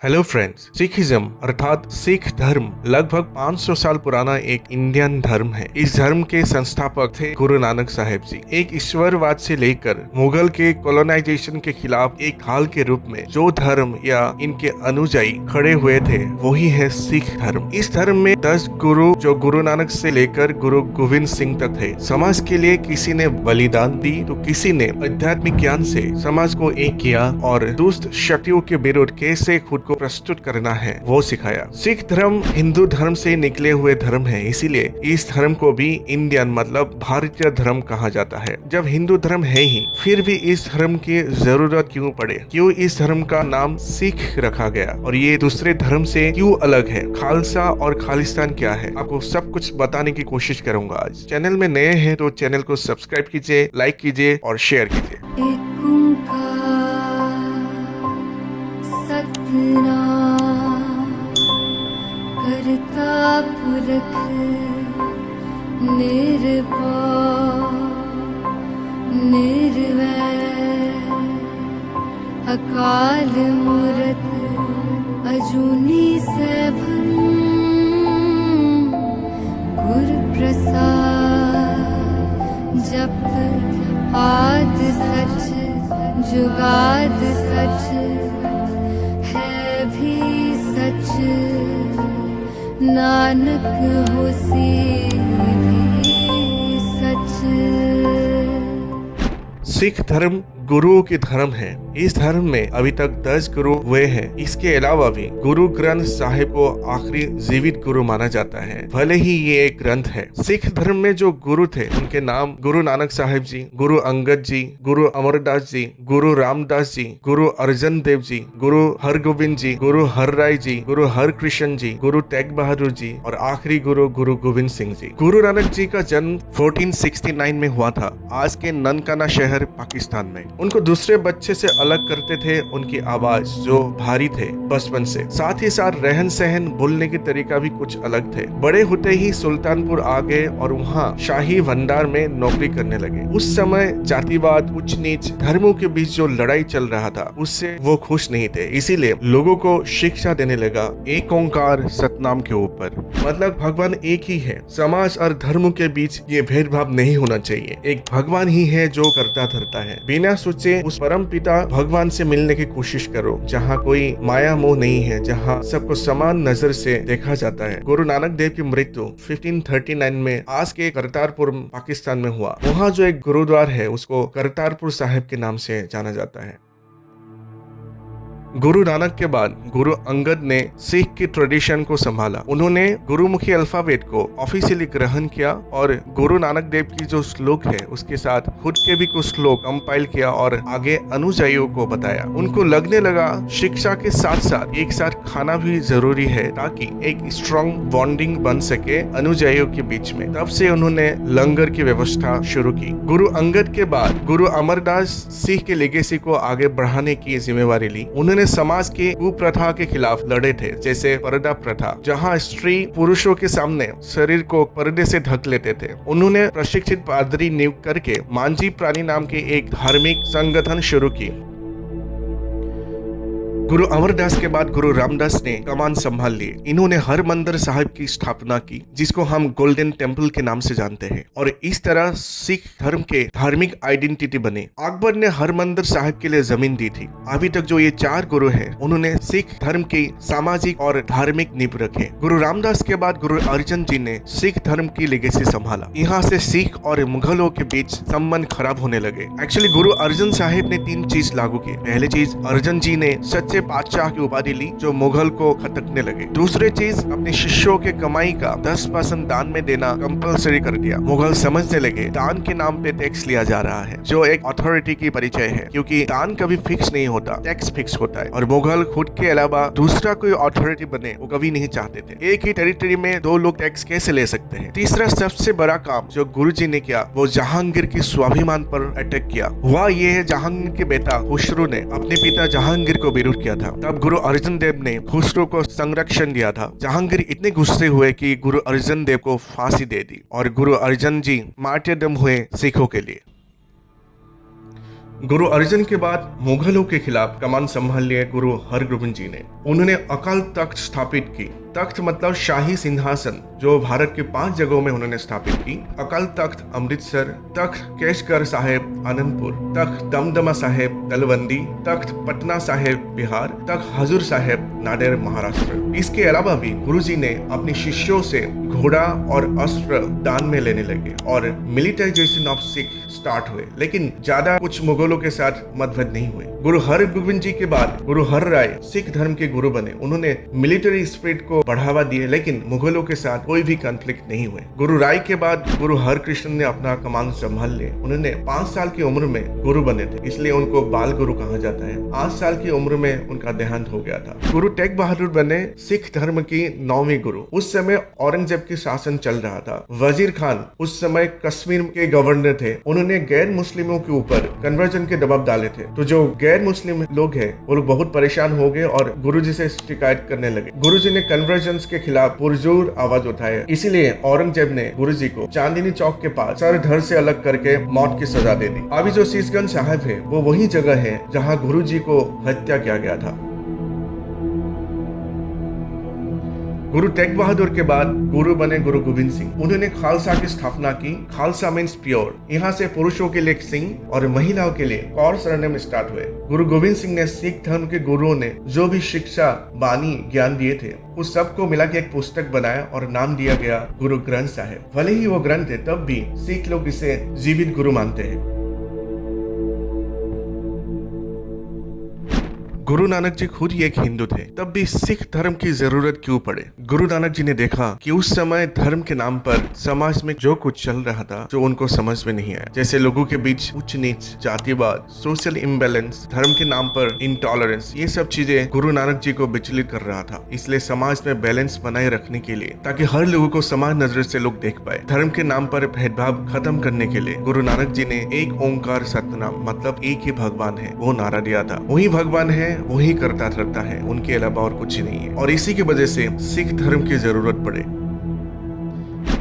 Hello friends, Sikhism अर्थात सिख धर्म लगभग 500 साल पुराना एक इंडियन धर्म है। इस धर्म के संस्थापक थे गुरु नानक साहिब जी। एक ईश्वरवाद से लेकर मुगल के कॉलोनाइजेशन के खिलाफ एक ढाल के रूप में जो धर्म या इनके अनुयायी खड़े हुए थे वही है सिख धर्म। इस धर्म में 10 गुरु जो गुरु नानक से लेकर गुरु गोविंद सिंह तक थे। समाज के लिए किसी ने बलिदान दी तो किसी ने आध्यात्मिक ज्ञान से समाज को एक किया और दुष्ट शक्तियों के विरुद्ध कैसे खुद को प्रस्तुत करना है वो सिखाया। सिख धर्म हिंदू धर्म से निकले हुए धर्म है, इसीलिए इस धर्म को भी इंडियन मतलब भारतीय धर्म कहा जाता है। जब हिंदू धर्म है ही फिर भी इस धर्म की जरूरत क्यों पड़े, क्यों इस धर्म का नाम सिख रखा गया और ये दूसरे धर्म से क्यों अलग है, खालसा और खालिस्तान क्या है, आपको सब कुछ बताने की कोशिश करूंगा आज। चैनल में नए हैं तो चैनल को सब्सक्राइब कीजिए, लाइक कीजिए और शेयर कीजिए। करता पुरख निर्भय निर्वैर अकाल मूरत अजूनी सैभं गुर प्रसाद जप आद सच जुगाद सच है भी सच नानक होसी भी सच। सिख धर्म गुरुओं के धर्म है। इस धर्म में अभी तक 10 गुरु हुए हैं। इसके अलावा भी गुरु ग्रंथ साहिब को आखिरी जीवित गुरु माना जाता है, भले ही ये एक ग्रंथ है। सिख धर्म में जो गुरु थे उनके नाम गुरु नानक साहिब जी, गुरु अंगद जी, गुरु अमरदास जी, गुरु रामदास जी, गुरु अर्जन देव जी, गुरु हरगोविंद जी, गुरु हरराय जी, गुरु हरकृष्ण जी, गुरु तेग बहादुर जी और आखिरी गुरु गुरु गोविंद सिंह जी। गुरु नानक जी का जन्म 1469 में हुआ था, आज के ननकाना शहर पाकिस्तान में। उनको दूसरे बच्चे से अलग करते थे उनकी आवाज जो भारी थे बचपन से, साथ ही साथ रहन सहन बोलने के तरीका भी कुछ अलग थे। बड़े होते ही सुल्तानपुर आ गए और वहाँ शाही भंडार में नौकरी करने लगे। उस समय जातिवाद, उच्च नीच धर्मों के बीच जो लड़ाई चल रहा था उससे वो खुश नहीं थे, इसीलिए लोगों को शिक्षा देने लगा एक ओंकार सतनाम के ऊपर, मतलब भगवान एक ही है। समाज और धर्मों के बीच ये भेदभाव नहीं होना चाहिए, एक भगवान ही है जो करता धरता है। बिना सोचे उस परम पिता भगवान से मिलने की कोशिश करो जहाँ कोई माया मोह नहीं है, जहाँ सबको समान नजर से देखा जाता है। गुरु नानक देव की मृत्यु 1539 में आज के करतारपुर पाकिस्तान में हुआ। वहाँ जो एक गुरुद्वार है उसको करतारपुर साहिब के नाम से जाना जाता है। गुरु नानक के बाद गुरु अंगद ने सिख की ट्रेडिशन को संभाला। उन्होंने गुरुमुखी अल्फाबेट को ऑफिशियली ग्रहण किया और गुरु नानक देव की जो श्लोक है उसके साथ खुद के भी कुछ श्लोक कंपाइल किया और आगे अनुयायियों को बताया। उनको लगने लगा शिक्षा के साथ साथ एक साथ खाना भी जरूरी है ताकि एक स्ट्रॉन्ग बॉन्डिंग बन सके अनुयायियों के बीच में। तब से उन्होंने लंगर की व्यवस्था शुरू की। गुरु अंगद के बाद गुरु अमरदास सिख के लेगेसी को आगे बढ़ाने की जिम्मेवारी ली। उन्होंने समाज के कुप्रथा के खिलाफ लड़े थे, जैसे पर्दा प्रथा जहां स्त्री पुरुषों के सामने शरीर को पर्दे से ढक लेते थे। उन्होंने प्रशिक्षित पादरी नियुक्त करके मांझी प्राणी नाम के एक धार्मिक संगठन शुरू की। गुरु अमरदास के बाद गुरु रामदास ने कमान संभाल ली। इन्होंने हरमंदिर साहिब की स्थापना की जिसको हम गोल्डन टेम्पल के नाम से जानते हैं और इस तरह सिख धर्म के धार्मिक आइडेंटिटी बने। अकबर ने हरमंदिर साहिब के लिए जमीन दी थी। अभी तक जो ये 4 गुरु हैं उन्होंने सिख धर्म की सामाजिक और धार्मिक नींव रखे। गुरु रामदास के बाद गुरु अर्जन जी ने सिख धर्म की लेगेसी संभाला। यहाँ से सिख और मुगलों के बीच संबंध खराब होने लगे। एक्चुअली गुरु अर्जन साहिब ने 3 चीज लागू की। पहली चीज, अर्जन जी ने सच्चे बादशाह की उपाधि ली जो मुगल को खटकने लगे। दूसरी चीज, अपने शिष्यों के कमाई का 10% दान में देना कंपलसरी कर दिया। मुगल समझने लगे दान के नाम पे टैक्स लिया जा रहा है जो एक अथॉरिटी की परिचय है, क्योंकि दान कभी फिक्स नहीं होता, टैक्स फिक्स होता है और मुगल खुद के अलावा दूसरा कोई अथॉरिटी बने वो कभी नहीं चाहते थे। एक ही टेरिटरी में 2 लोग टैक्स कैसे ले सकते हैं। तीसरा सबसे बड़ा काम जो गुरु जी ने किया वो जहांगीर की स्वाभिमान पर अटैक किया। हुआ ये है, जहांगीर के बेटा खुसरो ने अपने पिता जहांगीर को विरोध किया था। तब गुरु अर्जन देव ने खुसरो को संरक्षण दिया था। जहांगीर इतने गुस्से हुए कि गुरु अर्जन देव को फांसी दे दी और गुरु अर्जन जी मार्टियरडम हुए सिखों के लिए। गुरु अर्जन के बाद मुगलों के खिलाफ कमान संभाल लिए गुरु हरगोबिंद जी ने। उन्होंने अकाल तख्त स्थापित की। तख्त मतलब शाही सिंहासन, जो भारत के 5 जगहों में उन्होंने स्थापित की। अकाल तख्त अमृतसर, तख्त केशगढ़ साहेब आनंदपुर, तख्त दमदमा साहेब तलवंदी, तख्त पटना साहेब बिहार, तख्त हजूर साहेब नादेड़ महाराष्ट्र। इसके अलावा भी गुरुजी ने अपने शिष्यों से घोड़ा और अस्त्र दान में लेने लगे और मिलिटराइजेशन ऑफ सिख स्टार्ट हुए, लेकिन ज्यादा कुछ मुगलों के साथ मतभेद नहीं हुए। गुरु हरगोबिंद जी के बाद गुरु हर राय सिख धर्म के गुरु बने। उन्होंने मिलिट्री स्पिरिट को बढ़ावा दिए, लेकिन मुगलों के साथ कोई भी कॉन्फ्लिक्ट नहीं हुए। गुरु राय के बाद गुरु हरकृष्ण ने अपना कमान संभाल लिया। उन्होंने 5 साल की उम्र में गुरु बने थे, इसलिए उनको बाल गुरु कहा जाता है। 8 साल की उम्र में उनका देहांत हो गया था। गुरु तेग बहादुर बने सिख धर्म की 9वीं गुरु। उस समय औरंगजेब की शासन चल रहा था। वजीर खान उस समय कश्मीर के गवर्नर थे। उन्होंने गैर मुस्लिमों के ऊपर कन्वर्जन के दबाव डाले थे, तो जो गैर मुस्लिम लोग हैं वो लोग बहुत परेशान हो गए और गुरुजी से शिकायत करने लगे। गुरुजी ने कन्वर्जन के खिलाफ पुरजोर आवाज उठाया। इसीलिए औरंगजेब ने गुरुजी को चांदनी चौक के पास सर धड़ से अलग करके मौत की सजा दे दी। अभी जो शीशगंज साहिब है वो वही जगह है जहाँ गुरुजी को हत्या किया गया था। गुरु तेग बहादुर के बाद गुरु बने गुरु गोविंद सिंह। उन्होंने खालसा की स्थापना की। Khalsa means pure. यहाँ से पुरुषों के लिए सिंह और महिलाओं के लिए कौर सरनेम स्टार्ट हुए। गुरु गोविंद सिंह ने सिख धर्म के गुरुओं ने जो भी शिक्षा, बानी, ज्ञान दिए थे उस सब को मिला के एक पुस्तक बनाया और नाम दिया गया गुरु ग्रंथ साहिब। भले ही वो ग्रंथ है, तब भी सिख लोग इसे जीवित गुरु मानते हैं। गुरु नानक जी खुद ही एक हिंदू थे, तब भी सिख धर्म की जरूरत क्यों पड़े? गुरु नानक जी ने देखा कि उस समय धर्म के नाम पर समाज में जो कुछ चल रहा था जो उनको समझ में नहीं आया, जैसे लोगों के बीच उच्च नीच, जातिवाद, सोशल इम्बैलेंस, धर्म के नाम पर इंटॉलरेंस, ये सब चीजें गुरु नानक जी को विचलित कर रहा था। इसलिए समाज में बैलेंस बनाए रखने के लिए, ताकि हर लोगों को समान नजर से लोग देख पाए, धर्म के नाम पर भेदभाव खत्म करने के लिए गुरु नानक जी ने एक ओंकार सतनाम मतलब एक ही भगवान है वो नारा दिया था। वही भगवान है, वही करता रहता है, उनके अलावा और कुछ नहीं है। और इसी की वजह से सिख धर्म की जरूरत पड़े।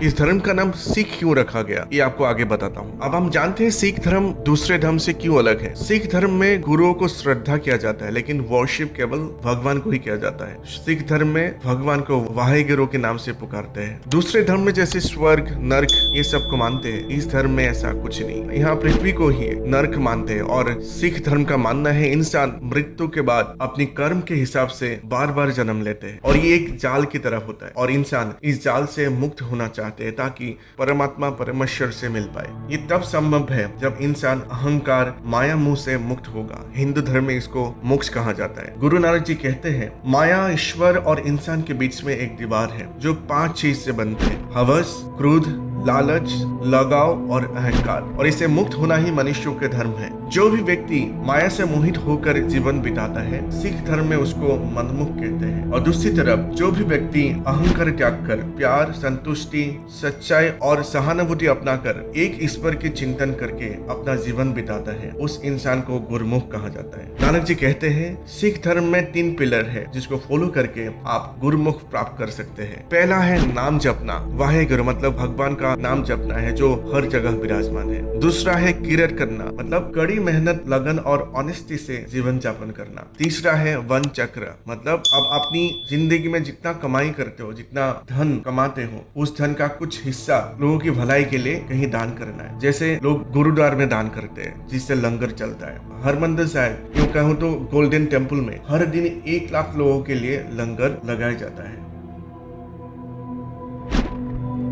इस धर्म का नाम सिख क्यों रखा गया ये आपको आगे बताता हूँ। अब हम जानते हैं सिख धर्म दूसरे धर्म से क्यों अलग है। सिख धर्म में गुरुओं को श्रद्धा किया जाता है, लेकिन वर्शिप केवल भगवान को ही किया जाता है। सिख धर्म में भगवान को वाहेगुरु के नाम से पुकारते हैं। दूसरे धर्म में जैसे स्वर्ग, नर्क ये सब को मानते हैं, इस धर्म में ऐसा कुछ नहीं। यहाँ पृथ्वी को ही नर्क मानते हैं। और सिख धर्म का मानना है इंसान मृत्यु के बाद अपनी कर्म के हिसाब से बार बार जन्म लेते हैं और ये एक जाल की तरह होता है और इंसान इस जाल से मुक्त होना चाहते हैं ताकि परमात्मा परमेश्वर से मिल पाए। ये तब संभव है जब इंसान अहंकार, माया मोह से मुक्त होगा। हिंदू धर्म में इसको मोक्ष कहा जाता है। गुरु नानक जी कहते हैं माया, ईश्वर और इंसान के बीच में एक दीवार है जो 5 चीज से बनते हैं: हवस, क्रोध, लालच, लगाव और अहंकार। और इसे मुक्त होना ही मनुष्यों के धर्म है। जो भी व्यक्ति माया से मोहित होकर जीवन बिताता है, सिख धर्म में उसको मंदमुख कहते हैं। और दूसरी तरफ जो भी व्यक्ति अहंकार त्याग कर प्यार, संतुष्टि, सच्चाई और सहानुभूति अपनाकर एक ईश्वर के चिंतन करके अपना जीवन बिताता है, उस इंसान को गुरुमुख कहा जाता है। नानक जी कहते हैं सिख धर्म में 3 पिलर है जिसको फॉलो करके आप गुरुमुख प्राप्त कर सकते हैं। पहला है नाम जपना। वाहेगुरु मतलब भगवान का नाम जपना है जो हर जगह विराजमान है। दूसरा है किरत करना मतलब कड़ी मेहनत, लगन और ऑनेस्टी से जीवन यापन करना। तीसरा है वन चक्र मतलब अब अपनी जिंदगी में जितना कमाई करते हो, जितना धन कमाते हो, उस धन का कुछ हिस्सा लोगों की भलाई के लिए कहीं दान करना है। जैसे लोग गुरुद्वार में दान करते हैं जिससे लंगर चलता है। हरमंदिर साहिब यूं कहूं तो गोल्डन टेम्पल में हर दिन 1 लाख लोगों के लिए लंगर लगाया जाता है।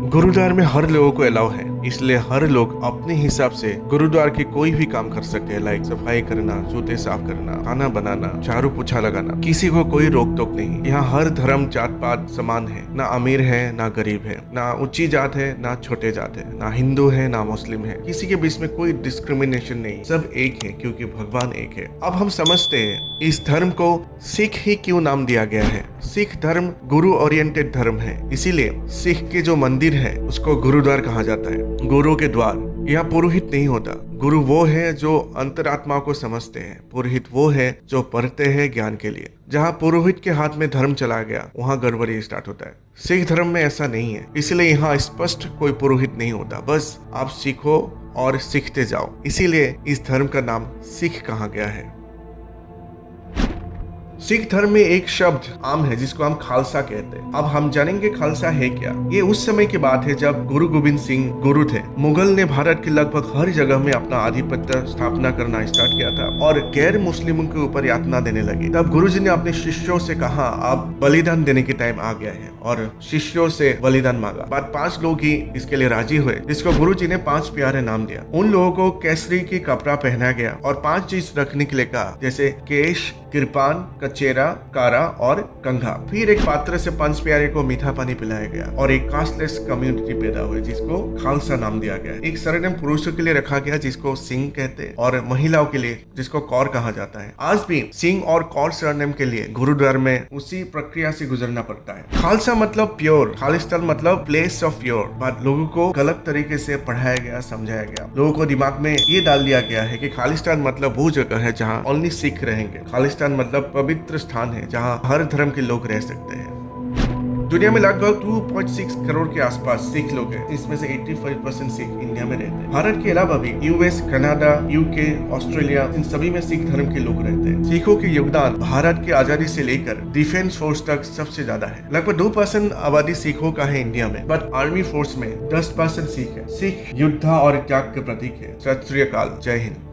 गुरुद्वार में हर लोगों को अलाउ है, इसलिए हर लोग अपने हिसाब से गुरुद्वार के कोई भी काम कर सकते हैं, लाइक सफाई करना, जूते साफ करना, खाना बनाना, झाड़ू पोछा लगाना। किसी को कोई रोक टोक नहीं। यहाँ हर धर्म जात पात समान है, ना अमीर है ना गरीब है, ना ऊंची जात है ना छोटे जात है, ना हिंदू है ना मुस्लिम है। किसी के बीच में कोई डिस्क्रिमिनेशन नहीं, सब एक है क्योंकि भगवान एक है। अब हम समझते हैं इस धर्म को सिख ही क्यों नाम दिया गया है। सिख धर्म गुरु ओरिएंटेड धर्म है, इसीलिए सिख के जो मंदिर है उसको गुरुद्वार कहा जाता है। गुरु के द्वार। यहाँ पुरोहित नहीं होता। गुरु वो है जो अंतरात्मा को समझते हैं, पुरोहित वो है जो पढ़ते हैं ज्ञान के लिए। जहाँ पुरोहित के हाथ में धर्म चला गया वहाँ गड़बड़ी स्टार्ट होता है। सिख धर्म में ऐसा नहीं है, इसलिए यहाँ स्पष्ट कोई पुरोहित नहीं होता। बस आप सीखो और सीखते जाओ। इसीलिए इस धर्म का नाम सिख कहा गया है। सिख धर्म में एक शब्द आम है जिसको हम खालसा कहते हैं। अब हम जानेंगे खालसा है क्या। ये उस समय की बात है जब गुरु गोविंद सिंह गुरु थे। मुगल ने भारत के लगभग हर जगह में अपना आधिपत्य स्थापना करना स्टार्ट किया था और गैर मुस्लिमों के ऊपर यातना देने लगे। तब गुरुजी ने अपने शिष्यों से कहा, अब बलिदान देने की टाइम आ गया है, और शिष्यों से बलिदान मांगा। बाद 5 लोग ही इसके लिए राजी हुए, जिसको गुरुजी ने 5 प्यारे नाम दिया। उन लोगों को केसरी की कपड़ा पहना गया और 5 चीज रखने के लिए कहा, जैसे केश, कृपान, कचेरा, कारा और कंघा। फिर एक पात्र से 5 प्यारे को मीठा पानी पिलाया गया और एक कास्टलेस कम्युनिटी पैदा हुई जिसको खालसा नाम दिया गया। एक सरनेम पुरुषों के लिए रखा गया जिसको सिंह कहते हैं और महिलाओं के लिए जिसको कौर कहा जाता है। आज भी सिंह और कौर सरनेम के लिए गुरुद्वार में उसी प्रक्रिया से गुजरना पड़ता है। खालसा मतलब प्योर, खालिस्तान मतलब प्लेस ऑफ प्योर। बात लोगों को गलत तरीके से पढ़ाया गया, समझाया गया। लोगों को दिमाग में ये डाल दिया गया है कि खालिस्तान मतलब वो जगह है जहाँ ओनली सिख रहेंगे। खालिस्तान मतलब पवित्र स्थान है जहाँ हर धर्म के लोग रह सकते हैं। दुनिया में लगभग 2.6 करोड़ के आसपास सिख लोग हैं। इसमें से 85% सिख इंडिया में रहते हैं। भारत के अलावा भी यूएस, कनाडा, यूके, ऑस्ट्रेलिया, इन सभी में सिख धर्म के लोग रहते हैं। सिखों के योगदान भारत की आजादी से लेकर डिफेंस फोर्स तक सबसे ज्यादा है। लगभग 2% आबादी सिखों का है इंडिया में, बट आर्मी फोर्स में 10% सिख है। सिख योद्धा और त्याग के प्रतीक है। सत श्री अकाल, जय हिंद।